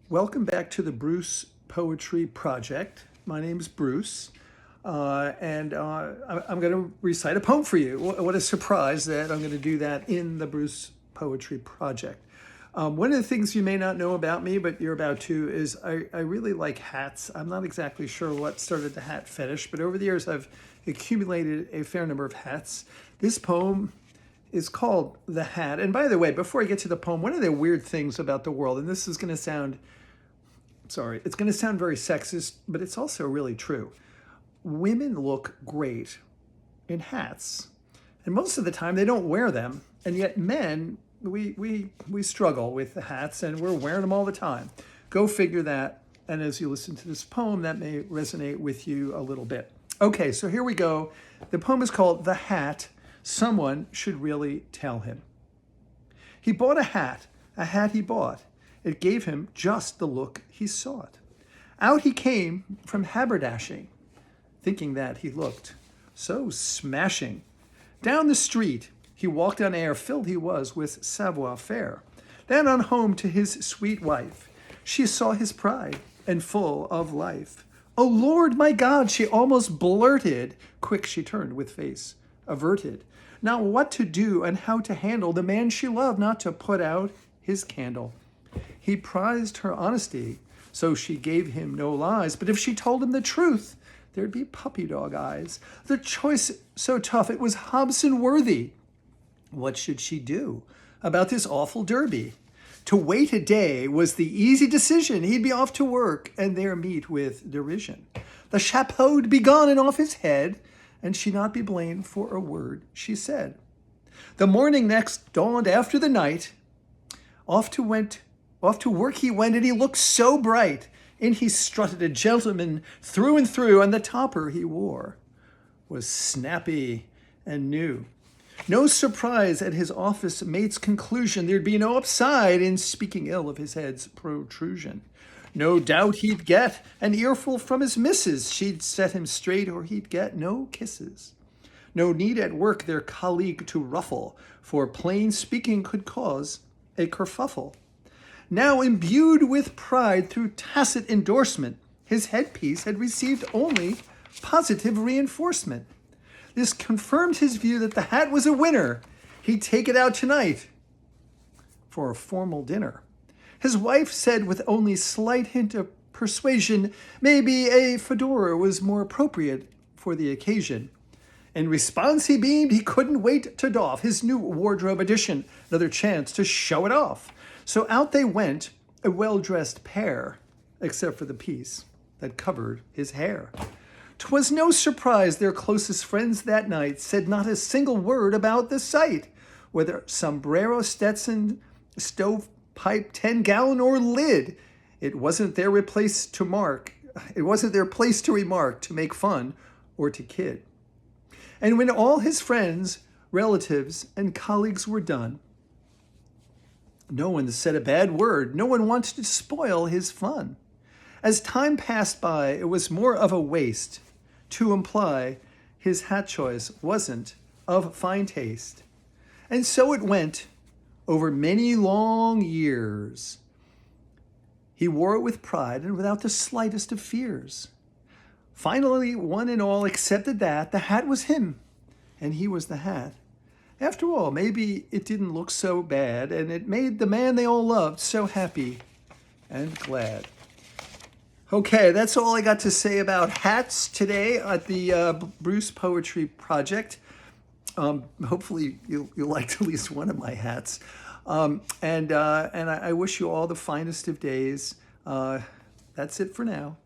Welcome back to the Bruce Poetry Project. My name's Bruce, and I'm going to recite a poem for you. What a surprise that I'm going to do that in the Bruce Poetry Project. One of the things you may not know about me, but you're about to, is I really like hats. I'm not exactly sure what started the hat fetish, but over the years I've accumulated a fair number of hats. This poem is called The Hat. And by the way, before I get to the poem, one of the weird things about the world, and this is going to sound, sorry, it's going to sound very sexist, but it's also really true. Women look great in hats. And most of the time they don't wear them. And yet men, we struggle with the hats and we're wearing them all the time. Go figure that. And as you listen to this poem, that may resonate with you a little bit. Okay, so here we go. The poem is called The Hat. Someone should really tell him. He bought a hat he bought. It gave him just the look he sought. Out he came from haberdashing, thinking that he looked so smashing. Down the street he walked on air, filled he was with savoir-faire. Then on home to his sweet wife, she saw his pride and full of life. "Oh Lord, my God," she almost blurted. Quick she turned with face averted, not what to do and how to handle the man she loved, not to put out his candle. He prized her honesty, so she gave him no lies. But if she told him the truth, there'd be puppy dog eyes. The choice so tough, it was Hobson worthy. What should she do about this awful derby? To wait a day was the easy decision. He'd be off to work and there meet with derision. The chapeau'd be gone and off his head, and she not be blamed for a word she said. The morning next dawned after the night. Off to work he went, and he looked so bright. In he strutted, a gentleman through and through, and the topper he wore was snappy and new. No surprise at his office mate's conclusion. There'd be no upside in speaking ill of his head's protrusion. No doubt he'd get an earful from his missus. She'd set him straight, or he'd get no kisses. No need at work their colleague to ruffle, for plain speaking could cause a kerfuffle. Now imbued with pride through tacit endorsement, his headpiece had received only positive reinforcement. This confirmed his view that the hat was a winner. He'd take it out tonight for a formal dinner. His wife said with only slight hint of persuasion, maybe a fedora was more appropriate for the occasion. In response he beamed, he couldn't wait to doff his new wardrobe addition, another chance to show it off. So out they went, a well-dressed pair, except for the piece that covered his hair. 'Twas no surprise their closest friends that night said not a single word about the sight, whether sombrero, Stetson, stovepipe, 10-gallon, or lid. It wasn't their place to remark, to make fun, or to kid. And when all his friends, relatives, and colleagues were done, no one said a bad word. No one wanted to spoil his fun. As time passed by, it was more of a waste to imply his hat choice wasn't of fine taste. And so it went over many long years. He wore it with pride and without the slightest of fears. Finally, one and all accepted that the hat was him, and he was the hat. After all, maybe it didn't look so bad, and it made the man they all loved so happy and glad. Okay, that's all I got to say about hats today at the Bruce Poetry Project. Hopefully you liked at least one of my hats. And I wish you all the finest of days. That's it for now.